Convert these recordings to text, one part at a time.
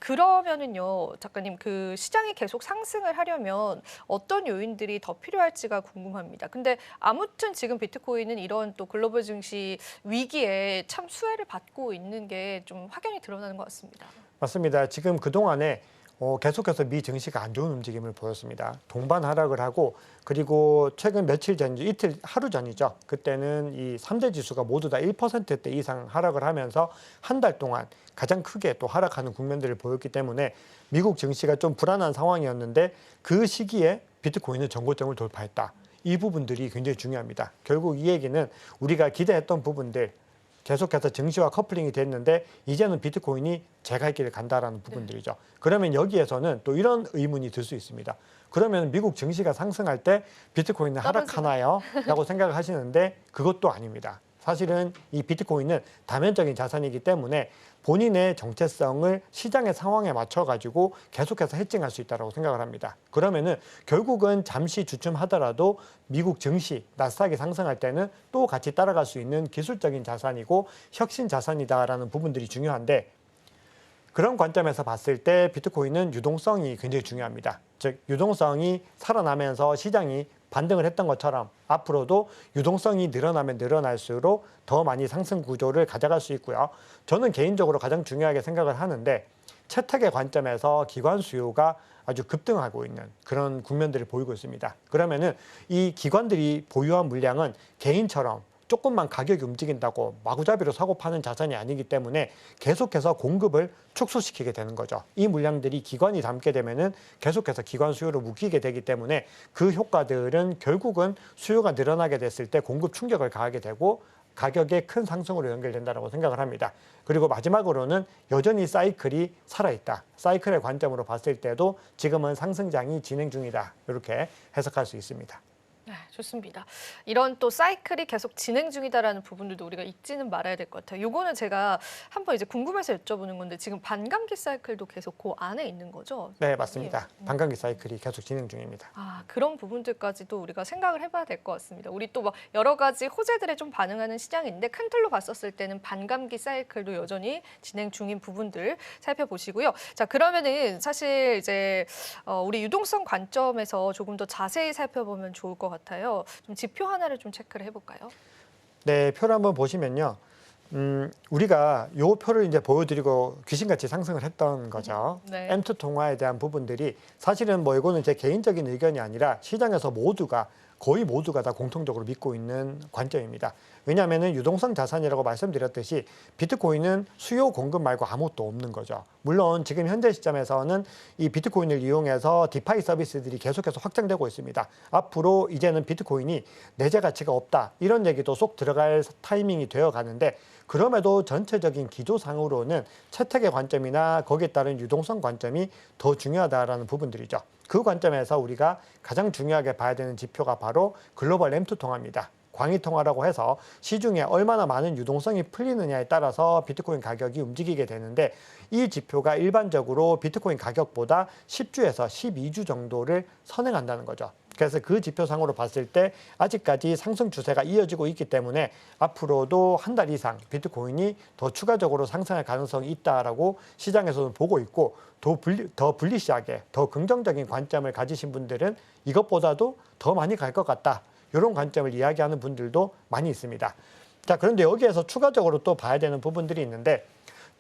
그러면은요, 작가님, 그 시장이 계속 상승을 하려면 어떤 요인들이 더 필요할지가 궁금합니다. 근데 아무튼 지금 비트코인은 이런 또 글로벌 증시 위기에 참 수혜를 받고 있는 게 좀 확연히 드러나는 것 같습니다. 맞습니다. 지금 그동안에 계속해서 미 증시가 안 좋은 움직임을 보였습니다. 동반 하락을 하고 그리고 최근 며칠 전, 이틀, 하루 전이죠. 그때는 이 3대 지수가 모두 다 1%대 이상 하락을 하면서 한 달 동안 가장 크게 또 하락하는 국면들을 보였기 때문에 미국 증시가 좀 불안한 상황이었는데 그 시기에 비트코인은 정고점을 돌파했다. 이 부분들이 굉장히 중요합니다. 결국 이 얘기는 우리가 기대했던 부분들 계속해서 증시와 커플링이 됐는데 이제는 비트코인이 제 갈 길을 간다라는 부분들이죠. 그러면 여기에서는 또 이런 의문이 들 수 있습니다. 그러면 미국 증시가 상승할 때 비트코인은 하락하나요? 라고 생각을 하시는데 그것도 아닙니다. 사실은 이 비트코인은 다면적인 자산이기 때문에 본인의 정체성을 시장의 상황에 맞춰가지고 계속해서 해칭할 수 있다고 생각을 합니다. 그러면은 결국은 잠시 주춤하더라도 미국 증시, 나스닥이 상승할 때는 또 같이 따라갈 수 있는 기술적인 자산이고 혁신 자산이다라는 부분들이 중요한데 그런 관점에서 봤을 때 비트코인은 유동성이 굉장히 중요합니다. 즉 유동성이 살아나면서 시장이 반등을 했던 것처럼 앞으로도 유동성이 늘어나면 늘어날수록 더 많이 상승 구조를 가져갈 수 있고요. 저는 개인적으로 가장 중요하게 생각을 하는데 채택의 관점에서 기관 수요가 아주 급등하고 있는 그런 국면들을 보이고 있습니다. 그러면은 이 기관들이 보유한 물량은 개인처럼 조금만 가격이 움직인다고 마구잡이로 사고 파는 자산이 아니기 때문에 계속해서 공급을 축소시키게 되는 거죠. 이 물량들이 기관이 담게 되면은 계속해서 기관 수요로 묶이게 되기 때문에 그 효과들은 결국은 수요가 늘어나게 됐을 때 공급 충격을 가하게 되고 가격의 큰 상승으로 연결된다고 생각을 합니다. 그리고 마지막으로는 여전히 사이클이 살아있다. 사이클의 관점으로 봤을 때도 지금은 상승장이 진행 중이다. 이렇게 해석할 수 있습니다. 네, 좋습니다. 이런 또 사이클이 계속 진행 중이다라는 부분들도 우리가 잊지는 말아야 될 것 같아요. 요거는 제가 한번 이제 궁금해서 여쭤보는 건데 지금 반감기 사이클도 계속 그 안에 있는 거죠? 네, 맞습니다. 반감기 사이클이 계속 진행 중입니다. 그런 부분들까지도 우리가 생각을 해봐야 될 것 같습니다. 우리 또 뭐 여러 가지 호재들에 좀 반응하는 시장인데 큰 틀로 봤었을 때는 반감기 사이클도 여전히 진행 중인 부분들 살펴보시고요. 자, 그러면은 사실 이제 우리 유동성 관점에서 조금 더 자세히 살펴보면 좋을 것 같아요. 좀 지표 하나를 좀 체크를 해볼까요? 네, 표를 한번 보시면요. 우리가 요 표를 이제 보여드리고 귀신같이 상승을 했던 거죠. 네. M2 통화에 대한 부분들이 사실은 뭐 이거는 제 개인적인 의견이 아니라 시장에서 거의 모두가 다 공통적으로 믿고 있는 관점입니다. 왜냐하면 유동성 자산이라고 말씀드렸듯이 비트코인은 수요 공급 말고 아무것도 없는 거죠. 물론 지금 현재 시점에서는 이 비트코인을 이용해서 디파이 서비스들이 계속해서 확장되고 있습니다. 앞으로 이제는 비트코인이 내재 가치가 없다 이런 얘기도 쏙 들어갈 타이밍이 되어 가는데 그럼에도 전체적인 기조상으로는 채택의 관점이나 거기에 따른 유동성 관점이 더 중요하다라는 부분들이죠. 그 관점에서 우리가 가장 중요하게 봐야 되는 지표가 바로 글로벌 M2 통화입니다. 광의 통화라고 해서 시중에 얼마나 많은 유동성이 풀리느냐에 따라서 비트코인 가격이 움직이게 되는데 이 지표가 일반적으로 비트코인 가격보다 10주에서 12주 정도를 선행한다는 거죠. 그래서 그 지표상으로 봤을 때 아직까지 상승 추세가 이어지고 있기 때문에 앞으로도 한 달 이상 비트코인이 더 추가적으로 상승할 가능성이 있다라고 시장에서는 보고 있고 더 불리시하게 더 긍정적인 관점을 가지신 분들은 이것보다도 더 많이 갈 것 같다. 이런 관점을 이야기하는 분들도 많이 있습니다. 자, 그런데 여기에서 추가적으로 또 봐야 되는 부분들이 있는데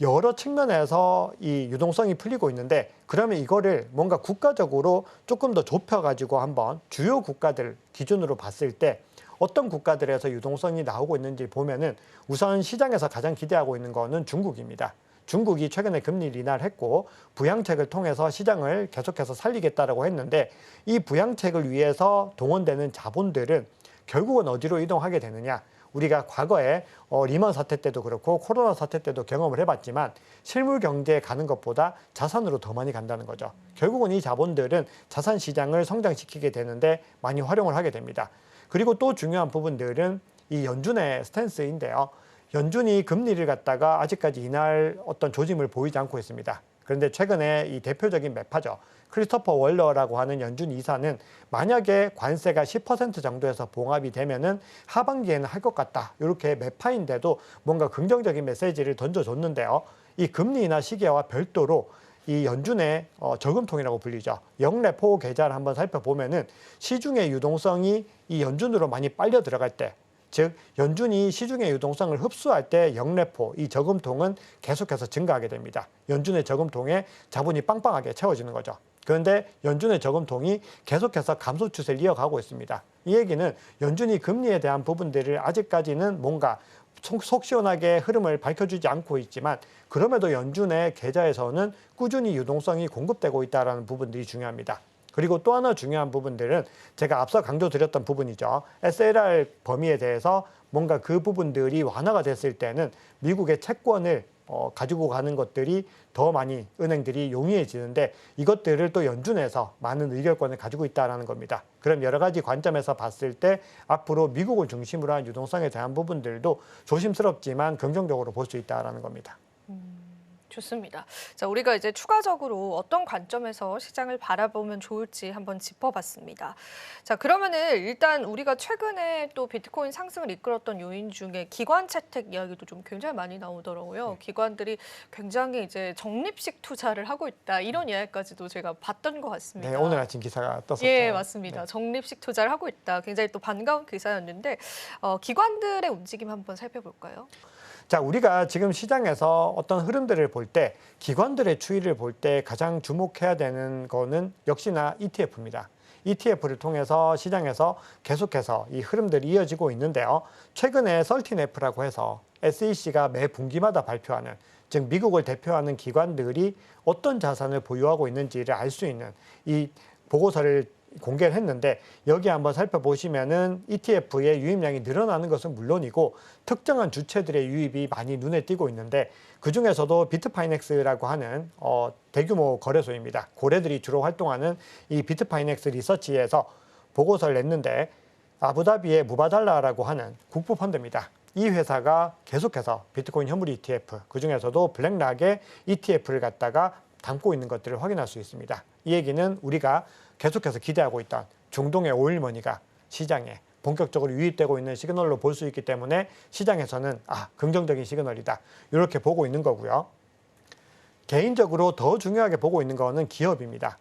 여러 측면에서 이 유동성이 풀리고 있는데 그러면 이거를 뭔가 국가적으로 조금 더 좁혀가지고 한번 주요 국가들 기준으로 봤을 때 어떤 국가들에서 유동성이 나오고 있는지 보면은 우선 시장에서 가장 기대하고 있는 거는 중국입니다. 중국이 최근에 금리를 인하했고 부양책을 통해서 시장을 계속해서 살리겠다라고 했는데 이 부양책을 위해서 동원되는 자본들은 결국은 어디로 이동하게 되느냐? 우리가 과거에 리먼 사태 때도 그렇고 코로나 사태 때도 경험을 해봤지만 실물 경제에 가는 것보다 자산으로 더 많이 간다는 거죠. 결국은 이 자본들은 자산 시장을 성장시키게 되는데 많이 활용을 하게 됩니다. 그리고 또 중요한 부분들은 이 연준의 스탠스인데요. 연준이 금리를 갖다가 아직까지 인할 어떤 조짐을 보이지 않고 있습니다. 그런데 최근에 이 대표적인 매파죠. 크리스토퍼 월러라고 하는 연준 이사는 만약에 관세가 10% 정도에서 봉합이 되면은 하반기에는 할 것 같다. 이렇게 매파인데도 뭔가 긍정적인 메시지를 던져줬는데요. 이 금리 인하 시기와 별도로 이 연준의 저금통이라고 불리죠. 영래포 계좌를 한번 살펴보면은 시중의 유동성이 이 연준으로 많이 빨려 들어갈 때, 즉 연준이 시중의 유동성을 흡수할 때 영래포, 이 저금통은 계속해서 증가하게 됩니다. 연준의 저금통에 자본이 빵빵하게 채워지는 거죠. 그런데 연준의 저금통이 계속해서 감소 추세를 이어가고 있습니다. 이 얘기는 연준이 금리에 대한 부분들을 아직까지는 뭔가 속 시원하게 흐름을 밝혀주지 않고 있지만, 그럼에도 연준의 계좌에서는 꾸준히 유동성이 공급되고 있다는 부분들이 중요합니다. 그리고 또 하나 중요한 부분들은 제가 앞서 강조드렸던 부분이죠. SLR 범위에 대해서 뭔가 그 부분들이 완화가 됐을 때는 미국의 채권을 가지고 가는 것들이 더 많이 은행들이 용이해지는데, 이것들을 또 연준에서 많은 의결권을 가지고 있다는 겁니다. 그럼 여러 가지 관점에서 봤을 때 앞으로 미국을 중심으로 한 유동성에 대한 부분들도 조심스럽지만 긍정적으로 볼 수 있다는 겁니다. 좋습니다. 자, 우리가 이제 추가적으로 어떤 관점에서 시장을 바라보면 좋을지 한번 짚어봤습니다. 자, 그러면은 일단 우리가 최근에 또 비트코인 상승을 이끌었던 요인 중에 기관 채택 이야기도 좀 굉장히 많이 나오더라고요. 기관들이 굉장히 이제 적립식 투자를 하고 있다, 이런 이야기까지도 제가 봤던 것 같습니다. 네, 오늘 아침 기사가 떴었죠. 예, 맞습니다. 네. 적립식 투자를 하고 있다. 굉장히 또 반가운 기사였는데 기관들의 움직임 한번 살펴볼까요? 자, 우리가 지금 시장에서 어떤 흐름들을 볼 때, 기관들의 추이를 볼 때 가장 주목해야 되는 거는 역시나 ETF입니다. ETF를 통해서 시장에서 계속해서 이 흐름들이 이어지고 있는데요. 최근에 13F라고 해서 SEC가 매 분기마다 발표하는, 즉 미국을 대표하는 기관들이 어떤 자산을 보유하고 있는지를 알 수 있는 이 보고서를 공개를 했는데, 여기 한번 살펴보시면은 ETF의 유입량이 늘어나는 것은 물론이고 특정한 주체들의 유입이 많이 눈에 띄고 있는데, 그 중에서도 비트파이넥스라고 하는 대규모 거래소입니다. 고래들이 주로 활동하는 이 비트파이넥스 리서치에서 보고서를 냈는데, 아부다비의 무바달라라고 하는 국부 펀드입니다. 이 회사가 계속해서 비트코인 현물 ETF, 그 중에서도 블랙락의 ETF를 갖다가 담고 있는 것들을 확인할 수 있습니다. 이 얘기는 우리가 계속해서 기대하고 있던 중동의 오일머니가 시장에 본격적으로 유입되고 있는 시그널로 볼 수 있기 때문에 시장에서는 긍정적인 시그널이다, 이렇게 보고 있는 거고요. 개인적으로 더 중요하게 보고 있는 거는 기업입니다.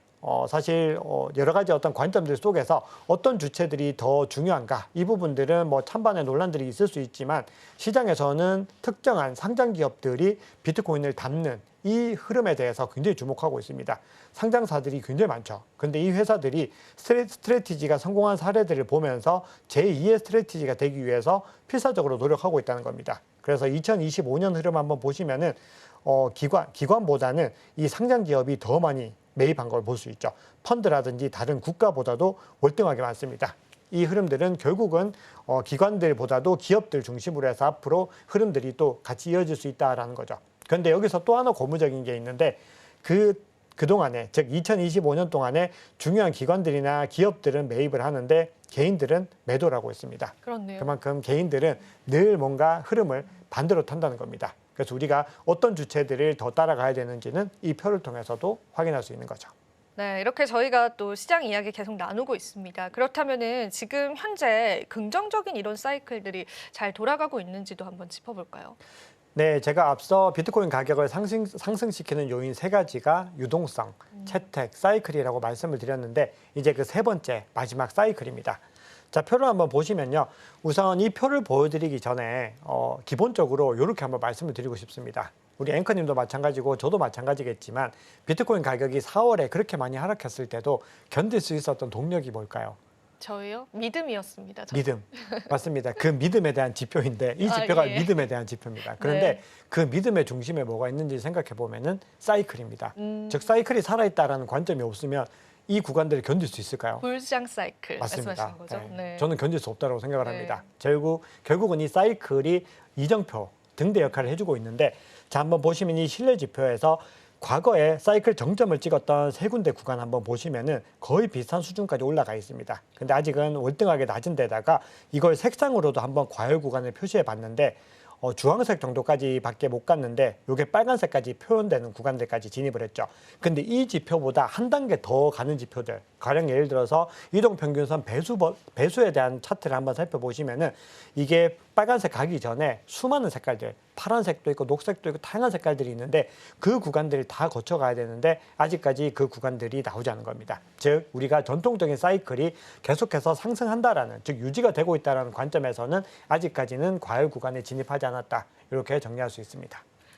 사실 여러 가지 어떤 관점들 속에서 어떤 주체들이 더 중요한가, 이 부분들은 뭐 찬반의 논란들이 있을 수 있지만, 시장에서는 특정한 상장 기업들이 비트코인을 담는 이 흐름에 대해서 굉장히 주목하고 있습니다. 상장사들이 굉장히 많죠. 근데 이 회사들이 스트래티지가 성공한 사례들을 보면서 제2의 스트래티지가 되기 위해서 필사적으로 노력하고 있다는 겁니다. 그래서 2025년 흐름 한번 보시면은 기관보다는 이 상장 기업이 더 많이 매입한 걸 볼 수 있죠. 펀드라든지 다른 국가보다도 월등하게 많습니다. 이 흐름들은 결국은 기관들보다도 기업들 중심으로 해서 앞으로 흐름들이 또 같이 이어질 수 있다라는 거죠. 그런데 여기서 또 하나 고무적인 게 있는데, 그동안에, 즉 2025년 동안에 중요한 기관들이나 기업들은 매입을 하는데 개인들은 매도를 하고 있습니다. 그렇네요. 그만큼 개인들은 늘 뭔가 흐름을 반대로 탄다는 겁니다. 그래서 우리가 어떤 주체들을 더 따라가야 되는지는 이 표를 통해서도 확인할 수 있는 거죠. 네, 이렇게 저희가 또 시장 이야기 계속 나누고 있습니다. 그렇다면은 지금 현재 긍정적인 이런 사이클들이 잘 돌아가고 있는지도 한번 짚어볼까요? 네, 제가 앞서 비트코인 가격을 상승시키는 요인 3가지가 유동성, 채택, 사이클이라고 말씀을 드렸는데, 이제 그 세 번째 마지막 사이클입니다. 자, 표를 한번 보시면요. 우선 이 표를 보여드리기 전에 기본적으로 이렇게 한번 말씀을 드리고 싶습니다. 우리 앵커님도 마찬가지고 저도 마찬가지겠지만, 비트코인 가격이 4월에 그렇게 많이 하락했을 때도 견딜 수 있었던 동력이 뭘까요? 저희요? 믿음이었습니다. 믿음. 맞습니다. 그 믿음에 대한 지표인데, 이 지표가 예. 믿음에 대한 지표입니다. 그런데 네. 그 믿음의 중심에 뭐가 있는지 생각해 보면은 사이클입니다. 즉 사이클이 살아있다라는 관점이 없으면 이 구간들을 견딜 수 있을까요? 불장 사이클 맞습니다. 말씀하시는 거죠? 네. 네. 저는 견딜 수 없다고 생각을 네. 합니다. 결국은 이 사이클이 이정표, 등대 역할을 해주고 있는데, 자, 한번 보시면 이 신뢰 지표에서 과거에 사이클 정점을 찍었던 세 군데 구간 한번 보시면은 거의 비슷한 수준까지 올라가 있습니다. 근데 아직은 월등하게 낮은 데다가 이걸 색상으로도 한번 과열 구간을 표시해 봤는데, 주황색 정도까지 밖에 못 갔는데 이게 빨간색까지 표현되는 구간들까지 진입을 했죠. 근데 이 지표보다 한 단계 더 가는 지표들, 가령 예를 들어서 이동평균선 배수에 대한 차트를 한번 살펴보시면은 이게 빨간색 가기 전에 수많은 색깔들, 파란색도 있고 녹색도 있고 다양한 색깔들이 있는데 그 구간들을 다 거쳐가야 되는데 아직까지 그 구간들이 나오지 않은 겁니다. 즉 우리가 전통적인 사이클이 계속해서 상승한다라는, 즉 유지가 되고 있다는 관점에서는 아직까지는 과열 구간에 진입하지 않았다. 이렇게 정리할 수 있습니다.